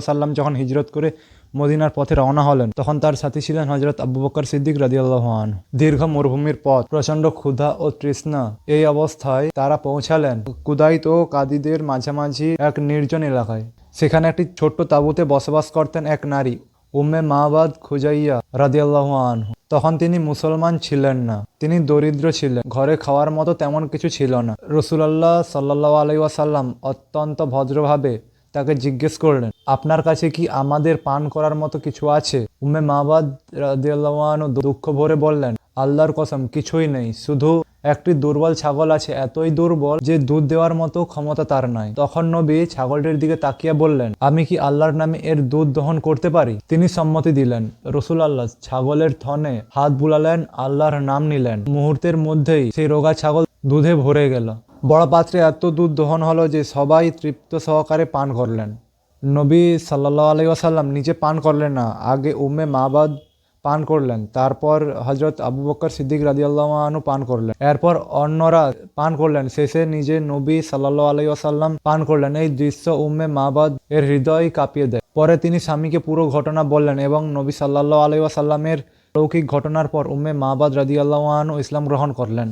সাল্লাম যখন হিজরত করে মদিনার পথে রওনা হলেন, তখন তার সাথী ছিলেন হযরত আবু বকর সিদ্দিক রাদিয়াল্লাহু আনহু। দীর্ঘ মরুভূমির পথ, প্রচণ্ড ক্ষুধা ও তৃষ্ণা, এই অবস্থায় তারা পৌঁছালেন কুদাইত ও কাদিদের মাঝামাঝি এক নির্জন এলাকায়। সেখানে একটি ছোট্ট তাঁবুতে বসবাস করতেন এক নারী, উম্মে মাবাদ খুজাইয়া রাদিয়াল্লাহু আনহু। তখন তিনি মুসলমান ছিলেন না, তিনি দরিদ্র ছিলেন, ঘরে খাওয়ার মতো তেমন কিছু ছিল না। রাসূলুল্লাহ সাল্লাল্লাহু আলাইহি ওয়াসাল্লাম অত্যন্ত ভদ্রভাবে তাকে জিজ্ঞেস করলেন, আপনার কাছে কি আমাদের পান করার মতো কিছু আছে? উম্মে মাবাদ রাদিয়াল্লাহু আনহু দুঃখ ভরে বললেন, আল্লাহর কসম, কিছুই নেই, শুধু একটি দুর্বল ছাগল আছে, এতই দুর্বল যে দুধ দেওয়ার মতো ক্ষমতা তার নাই। তখন নবী ছাগলটির দিকে তাকিয়ে বললেন, আমি কি আল্লাহর নামে এর দুধ দহন করতে পারি? তিনি সম্মতি দিলেন। রাসূলুল্লাহ ছাগলের থনে হাত বুলালেন, আল্লাহর নাম নিলেন। মুহূর্তের মধ্যেই সেই রোগা ছাগল দুধে ভরে গেল। বড় পাত্রে এত দুধ দহন হলো যে সবাই তৃপ্ত সহকারে পান করলেন। নবী সাল্লাল্লাহু আলাইহি ওয়াসাল্লাম নিজে পান করলেন না, আগে উম্মে মাবাদ পান করলেন, তারপর হযরত আবু বকর সিদ্দিক রাদিয়াল্লাহু আনহু পান করলেন, এরপর অন্যরা পান করলেন, শেষে নিজে নবী সাল্লাল্লাহু আলাইহি ওয়াসাল্লাম পান করলেন। এই দৃশ্য উম্মে মাবাদ এর হৃদয় কাঁপিয়ে দেয়। পরে তিনি স্বামীকে পুরো ঘটনা বললেন এবং নবী সাল্লাল্লাহু আলাইহি ওয়াসাল্লামের লৌকিক ঘটনার পর উম্মে মাবাদ রাদিয়াল্লাহু আনহু ইসলাম গ্রহণ করলেন।